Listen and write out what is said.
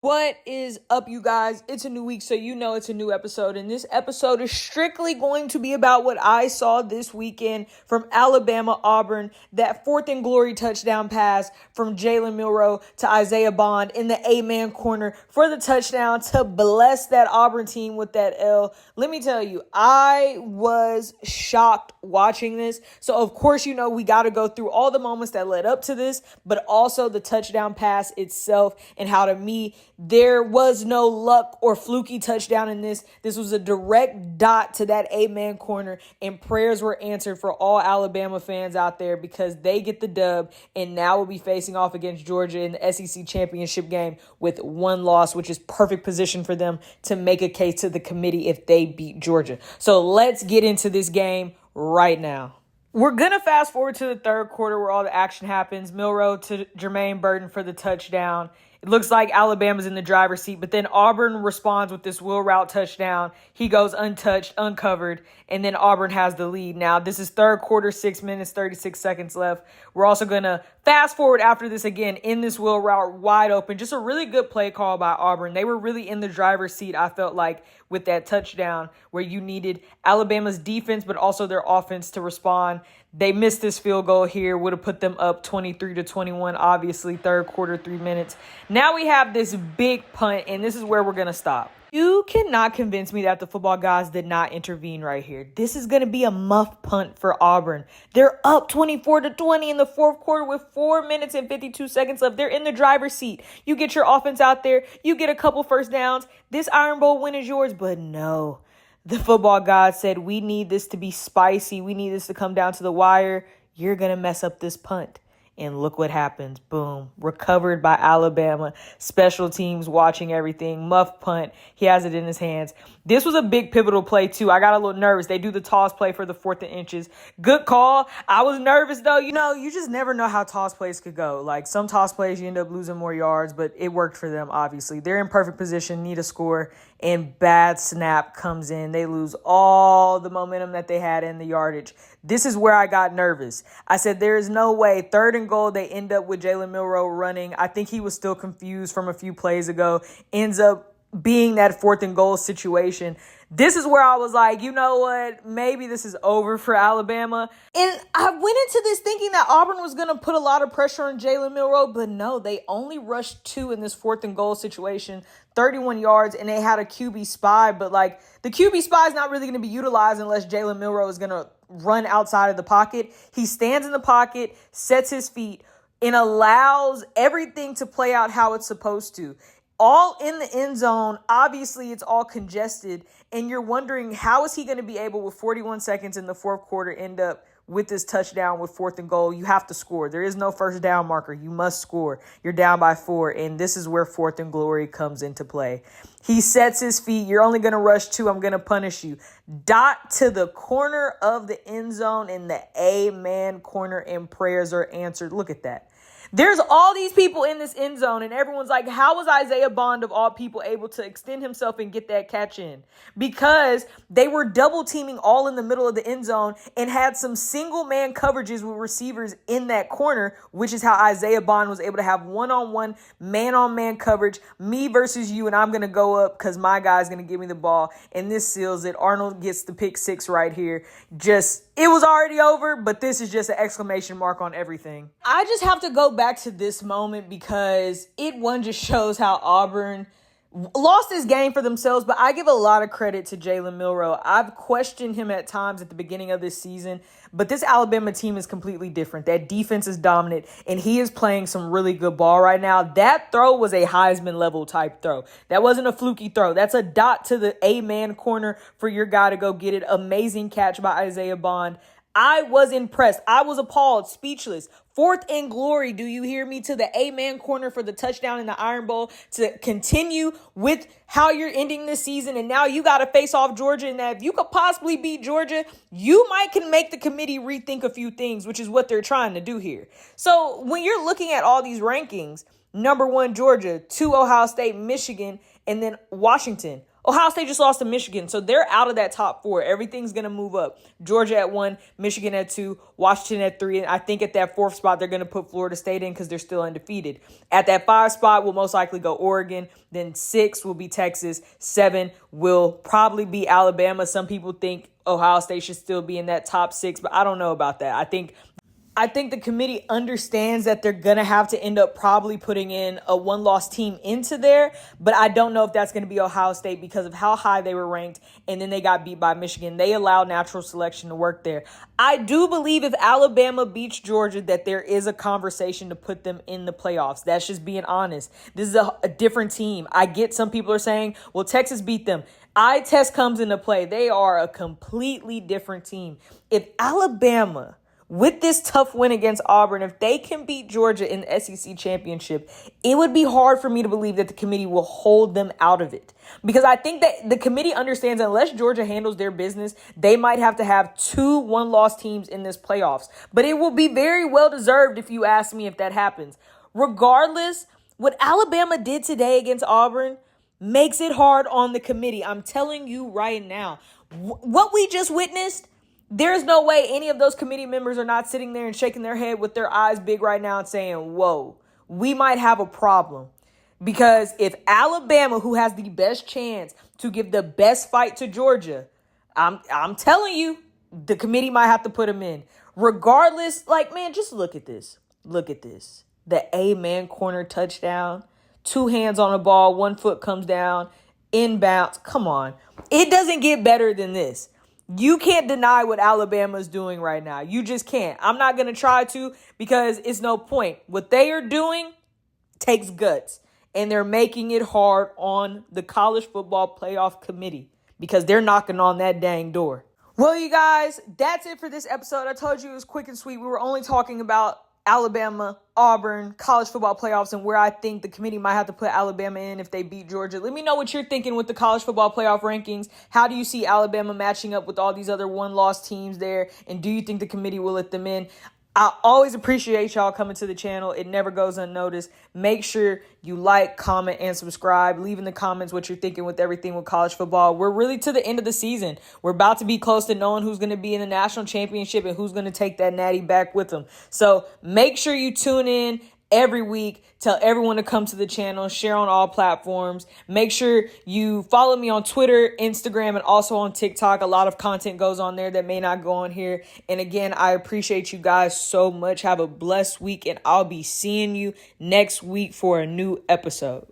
What is up, you guys? It's a new week, so you know it's a new episode. And this episode is strictly going to be about what I saw this weekend from Alabama Auburn. That fourth and glory touchdown pass from Jalen Milroe to Isaiah Bond in the A-man corner for the touchdown to bless that Auburn team with that L. Let me tell you, I was shocked watching this. So, of course, you know we got to go through all the moments that led up to this, but also the touchdown pass itself and how, to me, there was no luck or fluky touchdown in this. This was a direct dot to that A-man corner, and prayers were answered for all Alabama fans out there because they get the dub and now will be facing off against Georgia in the SEC championship game with one loss, which is perfect position for them to make a case to the committee if they beat Georgia. So let's get into this game right now. We're going to fast forward to the third quarter where all the action happens. Milroe to Jermaine Burton for the touchdown. It looks like Alabama's in the driver's seat, but then Auburn responds with this wheel route touchdown. He goes untouched, uncovered, and then Auburn has the lead. Now, this is third quarter, 6 minutes, 36 seconds left. We're also going to fast forward after this again in this wheel route wide open. Just a really good play call by Auburn. They were really in the driver's seat, I felt like, with that touchdown where you needed Alabama's defense, but also their offense to respond. They missed this field goal here, would have put them up 23-21, obviously, third quarter, 3 minutes. Now we have this big punt, and this is where we're going to stop. You cannot convince me that the football guys did not intervene right here. This is going to be a muff punt for Auburn. They're up 24-20 in the fourth quarter with 4 minutes and 52 seconds left. They're in the driver's seat. You get your offense out there. You get a couple first downs. This Iron Bowl win is yours, but no. The football gods said, we need this to be spicy. We need this to come down to the wire. You're going to mess up this punt. And look what happens. Boom. Recovered by Alabama. Special teams watching everything. Muff punt. He has it in his hands. This was a big pivotal play, too. I got a little nervous. They do the toss play for the 4th and inches. Good call. I was nervous, though. You know, you just never know how toss plays could go. Like, some toss plays, you end up losing more yards, but it worked for them, obviously. They're in perfect position, need a score, and bad snap comes in. They lose all the momentum that they had in the yardage. This is where I got nervous. I said, there is no way. 3rd and goal, they end up with Jalen Milroe running. I think he was still confused from a few plays ago. Ends up being that 4th and goal situation. This is where I was like, you know what? Maybe this is over for Alabama. And I went into this thinking that Auburn was going to put a lot of pressure on Jalen Milroe, but no, they only rushed 2 in this 4th and goal situation, 31 yards, and they had a QB spy. But, like, the QB spy is not really going to be utilized unless Jalen Milroe is going to run outside of the pocket. He stands in the pocket, sets his feet, and allows everything to play out how it's supposed to. All in the end zone. Obviously, it's all congested, and you're wondering how is he going to be able, with 41 seconds in the fourth quarter, end up with this touchdown with 4th and goal. You have to score. There is no first down marker. You must score. You're down by 4, and this is where 4th and glory comes into play. He sets his feet. You're only going to rush 2. I'm going to punish you. Dot to the corner of the end zone in the A-man corner, and prayers are answered. Look at that. There's all these people in this end zone, and everyone's like, how was Isaiah Bond, of all people, able to extend himself and get that catch in? Because they were double teaming all in the middle of the end zone and had some single man coverages with receivers in that corner, which is how Isaiah Bond was able to have one-on-one, man-on-man coverage, me versus you, and I'm going to go up because my guy's going to give me the ball, and this seals it. Arnold gets the pick 6 right here. It was already over, but this is just an exclamation mark on everything. I just have to go back to this moment because it just shows how Auburn lost this game for themselves, but I give a lot of credit to Jalen Milroe. I've questioned him at times at the beginning of this season, but this Alabama team is completely different. That defense is dominant, and he is playing some really good ball right now. That throw was a Heisman-level type throw. That wasn't a fluky throw. That's a dot to the A-man corner for your guy to go get it. Amazing catch by Isaiah Bond. I was impressed. I was appalled, speechless. 4th and glory, do you hear me? To the A-man corner for the touchdown in the Iron Bowl to continue with how you're ending this season. And now you got to face off Georgia. And that if you could possibly beat Georgia, you can make the committee rethink a few things, which is what they're trying to do here. So when you're looking at all these rankings, number 1, Georgia, 2, Ohio State, Michigan, and then Washington. Ohio State just lost to Michigan, so they're out of that top 4. Everything's going to move up. Georgia at 1, Michigan at 2, Washington at 3, and I think at that 4th spot, they're going to put Florida State in because they're still undefeated. At that 5 spot will most likely go Oregon. Then 6 will be Texas. 7 will probably be Alabama. Some people think Ohio State should still be in that top 6, but I don't know about that. I think the committee understands that they're going to have to end up probably putting in a one-loss team into there, but I don't know if that's going to be Ohio State because of how high they were ranked, and then they got beat by Michigan. They allowed natural selection to work there. I do believe if Alabama beats Georgia that there is a conversation to put them in the playoffs. That's just being honest. This is a different team. I get some people are saying, well, Texas beat them. Eye test comes into play. They are a completely different team. If Alabama, with this tough win against Auburn, if they can beat Georgia in the SEC championship, it would be hard for me to believe that the committee will hold them out of it. Because I think that the committee understands that unless Georgia handles their business, they might have to have 2 one-loss teams in this playoffs. But it will be very well deserved if you ask me if that happens. Regardless, what Alabama did today against Auburn makes it hard on the committee. I'm telling you right now, what we just witnessed, there's no way any of those committee members are not sitting there and shaking their head with their eyes big right now and saying, whoa, we might have a problem. Because if Alabama, who has the best chance to give the best fight to Georgia, I'm telling you, the committee might have to put them in. Regardless, man, just look at this. Look at this. The A-man corner touchdown, 2 hands on the ball, 1 foot comes down, inbounds. Come on. It doesn't get better than this. You can't deny what Alabama's doing right now. You just can't. I'm not going to try to because it's no point. What they are doing takes guts, and they're making it hard on the College Football Playoff Committee because they're knocking on that dang door. Well, you guys, that's it for this episode. I told you it was quick and sweet. We were only talking about Alabama, Auburn, college football playoffs, and where I think the committee might have to put Alabama in if they beat Georgia. Let me know what you're thinking with the college football playoff rankings. How do you see Alabama matching up with all these other one-loss teams there? And do you think the committee will let them in? I always appreciate y'all coming to the channel. It never goes unnoticed. Make sure you like, comment, and subscribe. Leave in the comments what you're thinking with everything with college football. We're really to the end of the season. We're about to be close to knowing who's going to be in the national championship and who's going to take that natty back with them. So make sure you tune in every week. Tell everyone to come to the channel, share on all platforms. Make sure you follow me on Twitter, Instagram, and also on TikTok. A lot of content goes on there that may not go on here. And again, I appreciate you guys so much. Have a blessed week, and I'll be seeing you next week for a new episode.